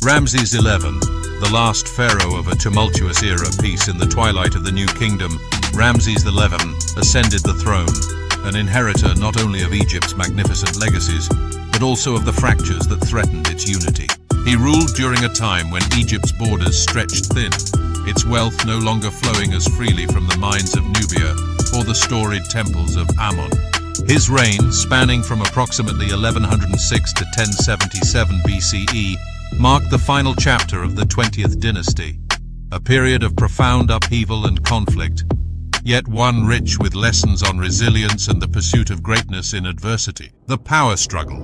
Ramses XI, the last pharaoh of a tumultuous era, peace in the twilight of the New Kingdom, Ramses XI ascended the throne, an inheritor not only of Egypt's magnificent legacies, but also of the fractures that threatened its unity. He ruled during a time when Egypt's borders stretched thin, its wealth no longer flowing as freely from the mines of Nubia or the storied temples of Amon. His reign, spanning from approximately 1106 to 1077 BCE, marked the final chapter of the 20th dynasty, a period of profound upheaval and conflict, yet one rich with lessons on resilience and the pursuit of greatness in adversity. The power struggle.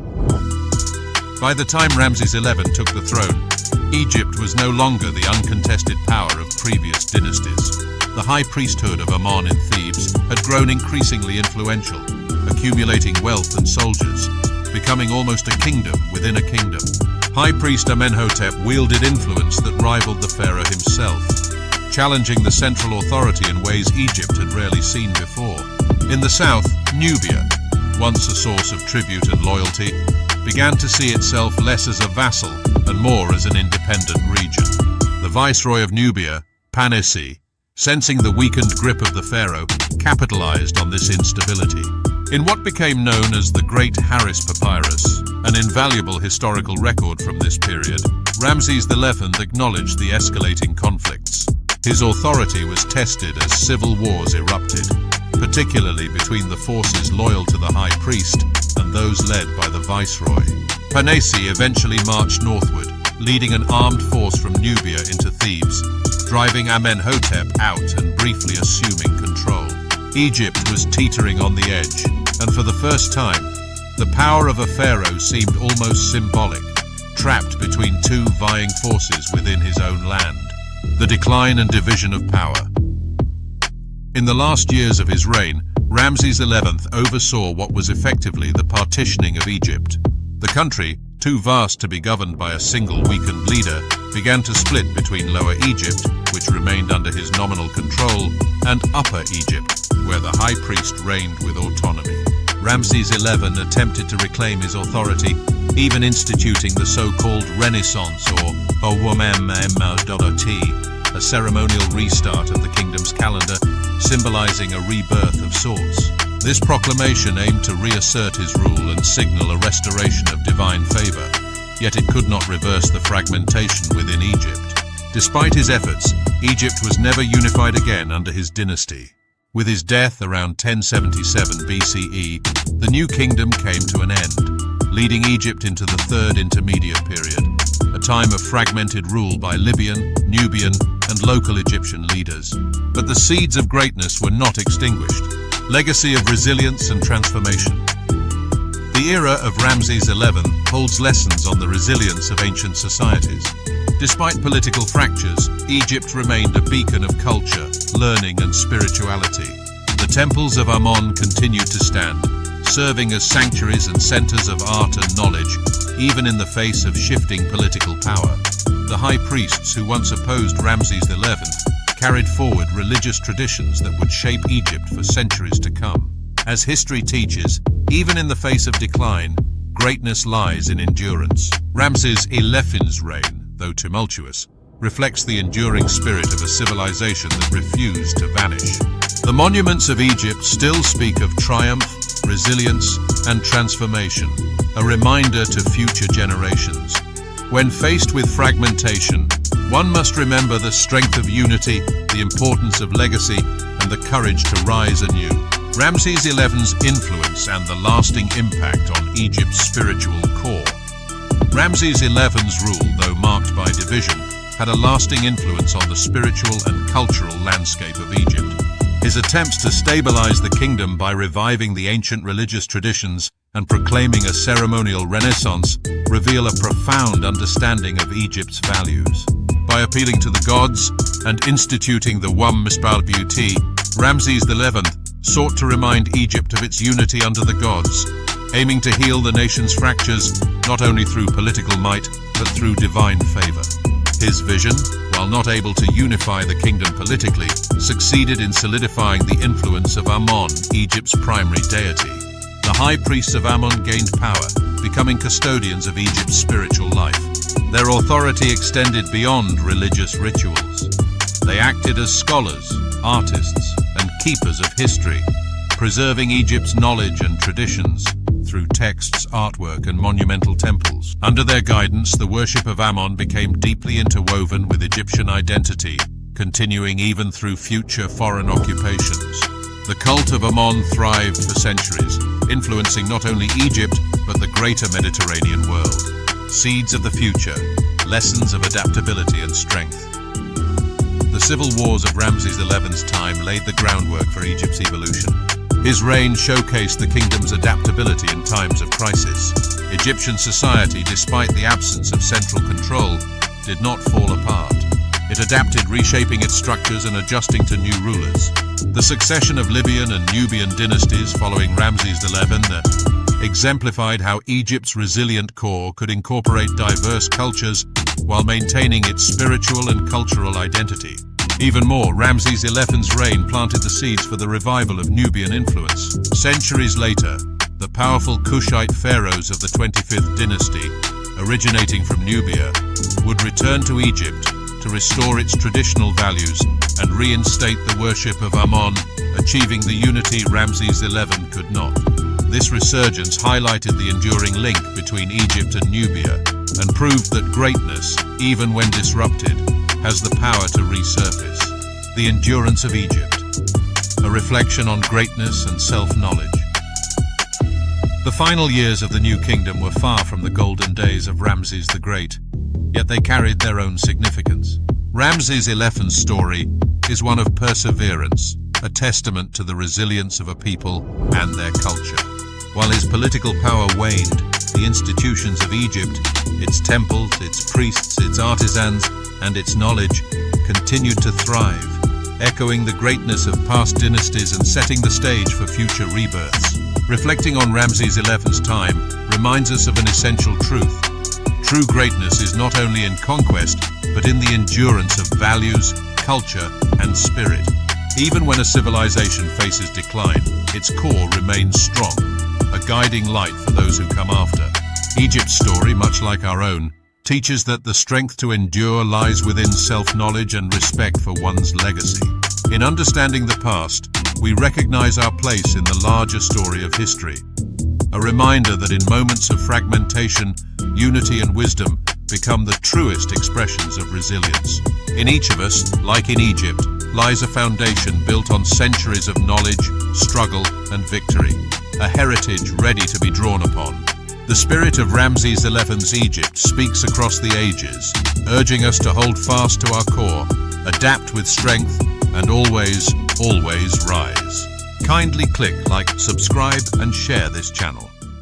By the time Ramses XI took the throne, Egypt was no longer the uncontested power of previous dynasties. The high priesthood of Amon in Thebes had grown increasingly influential, accumulating wealth and soldiers, becoming almost a kingdom within a kingdom. High priest Amenhotep wielded influence that rivaled the pharaoh himself, challenging the central authority in ways Egypt had rarely seen before. In the south, Nubia, once a source of tribute and loyalty, began to see itself less as a vassal and more as an independent region. The viceroy of Nubia, Panessi, sensing the weakened grip of the pharaoh, capitalized on this instability. In what became known as the Great Harris Papyrus, an invaluable historical record from this period, Ramses XI acknowledged the escalating conflicts. His authority was tested as civil wars erupted, particularly between the forces loyal to the high priest and those led by the viceroy. Panessi eventually marched northward, leading an armed force from Nubia into Thebes, driving Amenhotep out and briefly assuming control. Egypt was teetering on the edge, and for the first time, the power of a pharaoh seemed almost symbolic, trapped between two vying forces within his own land. The decline and division of power. In the last years of his reign, Ramses XI oversaw what was effectively the partitioning of Egypt. The country, too vast to be governed by a single weakened leader, began to split between Lower Egypt, which remained under his nominal control, and Upper Egypt, where the high priest reigned with autonomy. Ramses XI attempted to reclaim his authority, even instituting the so-called Renaissance or a ceremonial restart of the kingdom's calendar, symbolizing a rebirth of sorts. This proclamation aimed to reassert his rule and signal a restoration of divine favor, yet it could not reverse the fragmentation within Egypt. Despite his efforts, Egypt was never unified again under his dynasty. With his death around 1077 BCE, the new kingdom came to an end, leading Egypt into the Third Intermediate Period, a time of fragmented rule by Libyan, Nubian, and local Egyptian leaders. But the seeds of greatness were not extinguished. Legacy of resilience and transformation. The era of Ramses XI holds lessons on the resilience of ancient societies. Despite political fractures, Egypt remained a beacon of culture, learning, and spirituality. The temples of Amon continued to stand, serving as sanctuaries and centers of art and knowledge, even in the face of shifting political power. The high priests who once opposed Ramses XI carried forward religious traditions that would shape Egypt for centuries to come. As history teaches, even in the face of decline, greatness lies in endurance. Ramses XI's reign, though tumultuous, reflects the enduring spirit of a civilization that refused to vanish. The monuments of Egypt still speak of triumph, resilience, and transformation, a reminder to future generations. When faced with fragmentation, one must remember the strength of unity, the importance of legacy, and the courage to rise anew. Ramses XI's influence and the lasting impact on Egypt's spiritual core. Ramses XI's rule, though marked by division, had a lasting influence on the spiritual and cultural landscape of Egypt. His attempts to stabilize the kingdom by reviving the ancient religious traditions and proclaiming a ceremonial renaissance reveal a profound understanding of Egypt's values. By appealing to the gods and instituting the Wam Misbal Beauty, Ramses XI sought to remind Egypt of its unity under the gods, aiming to heal the nation's fractures not only through political might, but through divine favor. His vision, while not able to unify the kingdom politically, succeeded in solidifying the influence of Amon, Egypt's primary deity. The high priests of Amon gained power, becoming custodians of Egypt's spiritual life. Their authority extended beyond religious rituals. They acted as scholars, artists, and keepers of history, preserving Egypt's knowledge and traditions through texts, artwork, and monumental temples. Under their guidance, the worship of Amon became deeply interwoven with Egyptian identity, continuing even through future foreign occupations. The cult of Amon thrived for centuries, influencing not only Egypt, but the greater Mediterranean world. Seeds of the future, lessons of adaptability and strength. The civil wars of Ramses XI's time laid the groundwork for Egypt's evolution. His reign showcased the kingdom's adaptability in times of crisis. Egyptian society, despite the absence of central control, did not fall apart. It adapted, reshaping its structures and adjusting to new rulers. The succession of Libyan and Nubian dynasties following Ramses XI exemplified how Egypt's resilient core could incorporate diverse cultures while maintaining its spiritual and cultural identity. Even more, Ramses XI's reign planted the seeds for the revival of Nubian influence. Centuries later, the powerful Kushite pharaohs of the 25th dynasty, originating from Nubia, would return to Egypt to restore its traditional values and reinstate the worship of Amon, achieving the unity Ramses XI could not. This resurgence highlighted the enduring link between Egypt and Nubia and proved that greatness, even when disrupted, has the power to resurface. The endurance of Egypt, a reflection on greatness and self-knowledge. The final years of the New Kingdom were far from the golden days of Ramses the Great, yet they carried their own significance. Ramses XI's story is one of perseverance, a testament to the resilience of a people and their culture. While his political power waned, the institutions of Egypt, its temples, its priests, its artisans, and its knowledge continued to thrive, echoing the greatness of past dynasties and setting the stage for future rebirths. Reflecting on Ramses XI's time reminds us of an essential truth. True greatness is not only in conquest, but in the endurance of values, culture, and spirit. Even when a civilization faces decline, its core remains strong, a guiding light for those who come after. Egypt's story, much like our own, teaches that the strength to endure lies within self-knowledge and respect for one's legacy. In understanding the past, we recognize our place in the larger story of history. A reminder that in moments of fragmentation, unity and wisdom become the truest expressions of resilience. In each of us, like in Egypt, lies a foundation built on centuries of knowledge, struggle, and victory, a heritage ready to be drawn upon. The spirit of Ramses XI's Egypt speaks across the ages, urging us to hold fast to our core, adapt with strength, and always, always rise. Kindly click like, subscribe, and share this channel.